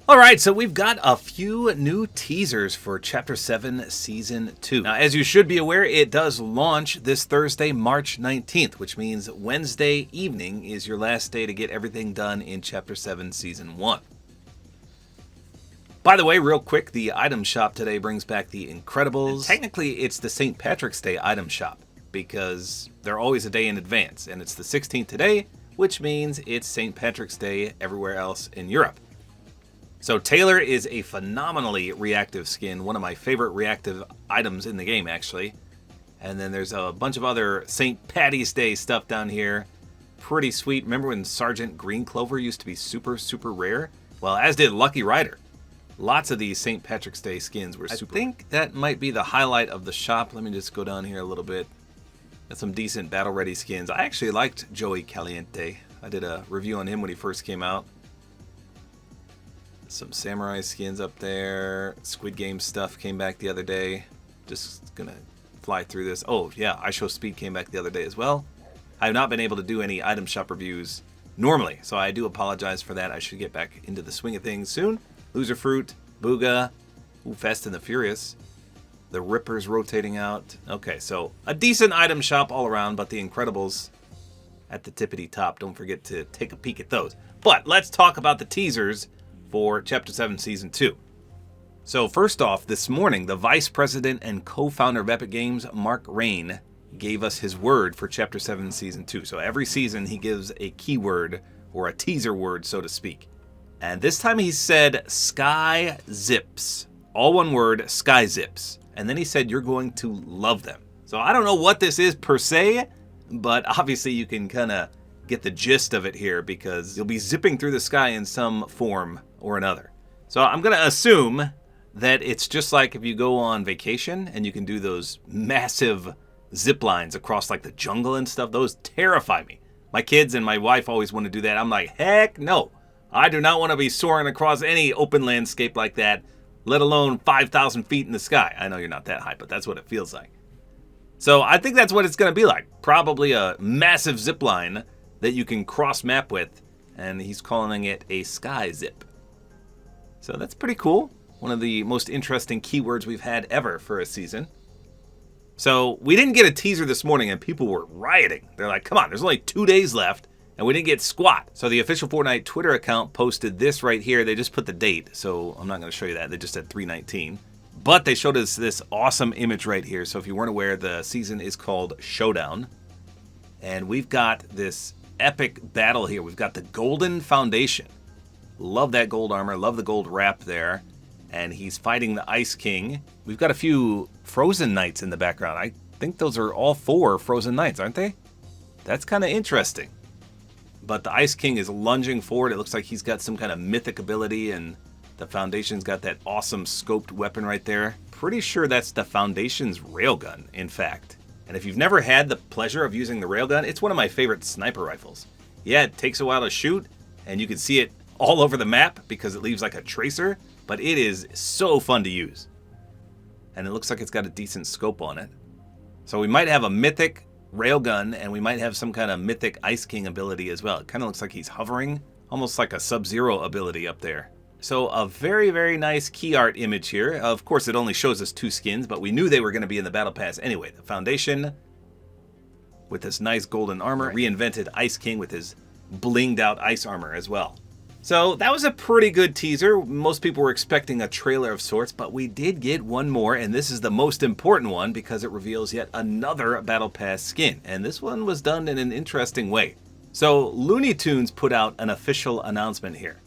Alright, so we've got a few new teasers for Chapter 7 Season 2. Now, as you should be aware, it does launch this Thursday, March 19th, which means Wednesday evening is your last day to get everything done in Chapter 7 Season 1. By the way, real quick, the item shop today brings back the Incredibles. And technically, it's the St. Patrick's Day item shop, because they're always a day in advance, and it's the 16th today, which means it's St. Patrick's Day everywhere else in Europe. So Taylor is a phenomenally reactive skin, one of my favorite reactive items in the game, actually. And then there's a bunch of other St. Patty's Day stuff down here. Pretty sweet. Remember when Sergeant Green Clover used to be super, super rare? Well, as did Lucky Rider. Lots of these St. Patrick's Day skins were super. I think that might be the highlight of the shop. Let me just go down here a little bit. Got some decent battle-ready skins. I actually liked Joey Caliente. I did a review on him when he first came out. Some samurai skins up there. Squid Game stuff came back the other day. Just gonna fly through this. Oh yeah, I Show Speed came back the other day as well. I have not been able to do any item shop reviews normally, so I do apologize for that. I should get back into the swing of things soon. Loser Fruit, Booga, Fast and the Furious. The Ripper's rotating out. Okay, so a decent item shop all around, but the Incredibles at the tippity top. Don't forget to take a peek at those. But let's talk about the teasers for Chapter 7 Season 2. So first off, this morning, the Vice President and co-founder of Epic Games, Mark Rain, gave us his word for Chapter 7 Season 2. So every season he gives a keyword, or a teaser word, so to speak. And this time he said, Sky Zips. All one word, Sky Zips. And then he said, you're going to love them. So I don't know what this is per se, but obviously you can kind of get the gist of it here because you'll be zipping through the sky in some form or another. So I'm going to assume that it's just like if you go on vacation and you can do those massive zip lines across like the jungle and stuff. Those terrify me. My kids and my wife always want to do that. I'm like, heck no. I do not want to be soaring across any open landscape like that, let alone 5,000 feet in the sky. I know you're not that high, but that's what it feels like. So I think that's what it's going to be like. Probably a massive zip line that you can cross map with, and he's calling it a sky zip. So that's pretty cool. One of the most interesting keywords we've had ever for a season. So we didn't get a teaser this morning and people were rioting. They're like, come on, there's only 2 days left and we didn't get squat. So the official Fortnite Twitter account posted this right here. They just put the date, so I'm not going to show you that. They just said 3/19. But they showed us this awesome image right here. So if you weren't aware, the season is called Showdown. And we've got this epic battle here. We've got the Golden Foundation. Love that gold armor. Love the gold wrap there. And he's fighting the Ice King. We've got a few Frozen Knights in the background. I think those are all 4 Frozen Knights, aren't they? That's kind of interesting. But the Ice King is lunging forward. It looks like he's got some kind of mythic ability, and the Foundation's got that awesome scoped weapon right there. Pretty sure that's the Foundation's railgun, in fact. And if you've never had the pleasure of using the railgun, it's one of my favorite sniper rifles. Yeah, it takes a while to shoot, and you can see it all over the map because it leaves like a tracer, but it is so fun to use. And it looks like it's got a decent scope on it. So we might have a mythic railgun, and we might have some kind of mythic Ice King ability as well. It kind of looks like he's hovering, almost like a Sub-Zero ability up there. So a very, very nice key art image here. Of course, it only shows us 2 skins, but we knew they were going to be in the Battle Pass anyway. The Foundation with this nice golden armor. Reinvented Ice King with his blinged out ice armor as well. So that was a pretty good teaser. Most people were expecting a trailer of sorts, but we did get one more, and this is the most important one because it reveals yet another Battle Pass skin. And this one was done in an interesting way. So Looney Tunes put out an official announcement here.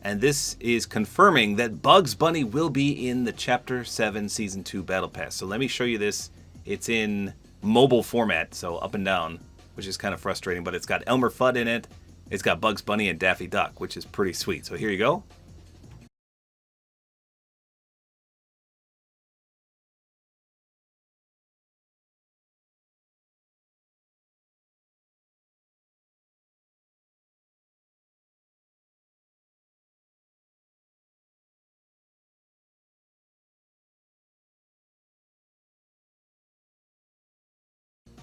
And this is confirming that Bugs Bunny will be in the Chapter 7 Season 2 Battle Pass. So let me show you this. It's in mobile format, so up and down, which is kind of frustrating, but it's got Elmer Fudd in it. It's got Bugs Bunny and Daffy Duck, which is pretty sweet. So here you go.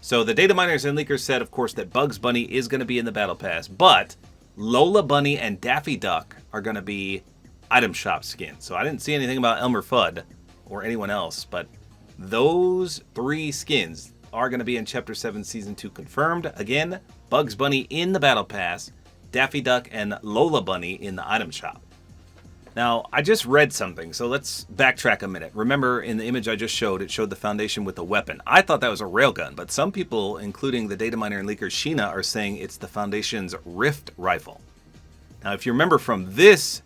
So the data miners and leakers said, of course, that Bugs Bunny is going to be in the Battle Pass, but Lola Bunny and Daffy Duck are going to be item shop skins. So I didn't see anything about Elmer Fudd or anyone else, but those 3 skins are going to be in Chapter 7 Season 2 confirmed. Again, Bugs Bunny in the Battle Pass, Daffy Duck and Lola Bunny in the item shop. Now, I just read something, so let's backtrack a minute. Remember, in the image I just showed, it showed the Foundation with a weapon. I thought that was a railgun, but some people, including the data miner and leaker Sheena, are saying it's the Foundation's Rift Rifle. Now, if you remember from this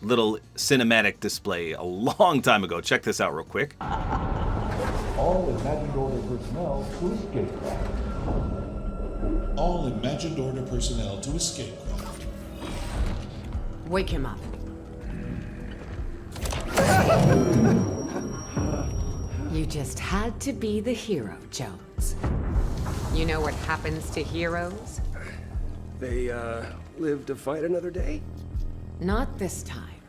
little cinematic display a long time ago, check this out real quick. All imagined order personnel to escape craft. All imagined order personnel to escape craft. Wake him up. You just had to be the hero, Jones. You know what happens to heroes? They, live to fight another day? Not this time.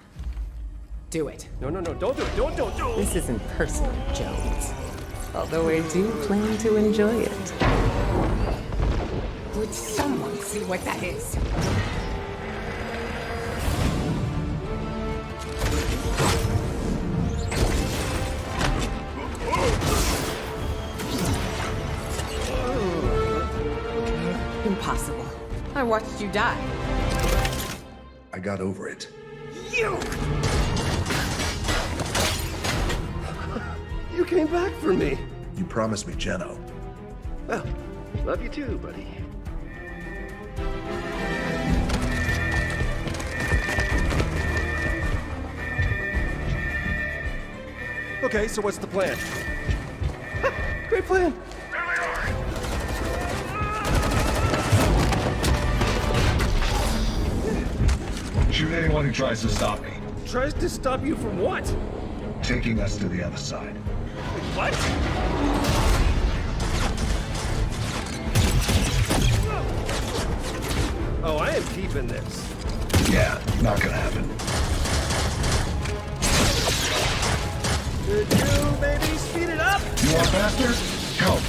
Do it. No, don't do it, don't do it! This isn't personal, Jones. Although I do plan to enjoy it. Would someone see what that is? Impossible. I watched you die. I got over it. You came back for me. You promised me, Jeno. Well, love you too, buddy. Okay, so what's the plan? Great plan. Shoot anyone who tries to stop me. Tries to stop you from what? Taking us to the other side. What? Oh, I am deep in this. Yeah, not gonna happen. Could you maybe speed it up? You want faster? Help.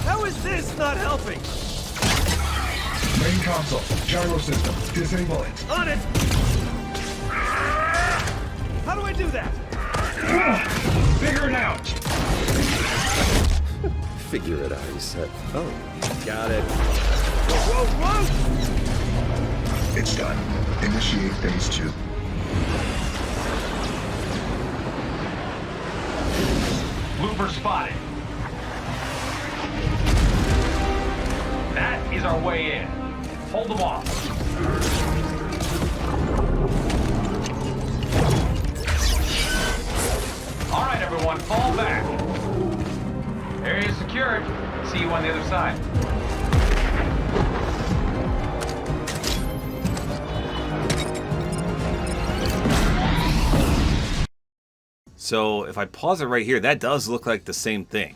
How is this not helping? Main console, gyro system, disable it. On it! How do I do that? Figure it out. Figure it out, he said. Oh, got it. Whoa, whoa, whoa! It's done. Initiate phase 2. Looper spotted. That is our way in. Hold them off. All right, everyone, fall back. Area secured. See you on the other side. So if I pause it right here, that does look like the same thing.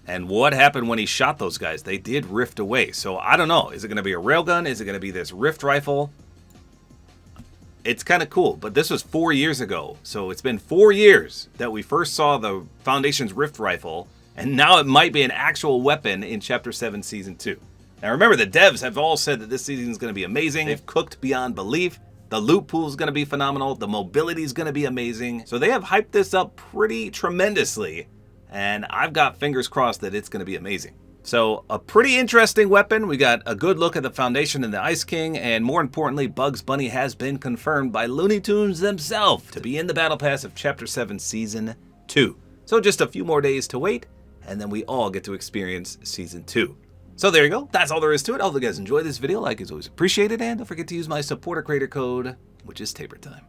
And what happened when he shot those guys? They did rift away. So I don't know. Is it going to be a railgun? Is it going to be this rift rifle? It's kind of cool, but this was 4 years ago. So it's been 4 years that we first saw the Foundation's rift rifle, and now it might be an actual weapon in Chapter 7 Season 2. Now remember, the devs have all said that this season is going to be amazing. They've cooked beyond belief. The loot pool is going to be phenomenal. The mobility is going to be amazing. So they have hyped this up pretty tremendously, and I've got fingers crossed that it's going to be amazing. So a pretty interesting weapon. We got a good look at the Foundation and the Ice King, and more importantly, Bugs Bunny has been confirmed by Looney Tunes themselves to be in the Battle Pass of Chapter 7 Season 2. So just a few more days to wait, and then we all get to experience Season 2. So there you go. That's all there is to it. I hope you guys enjoyed this video. Like is always appreciated, and don't forget to use my Support-A-Creator code, which is tabortime.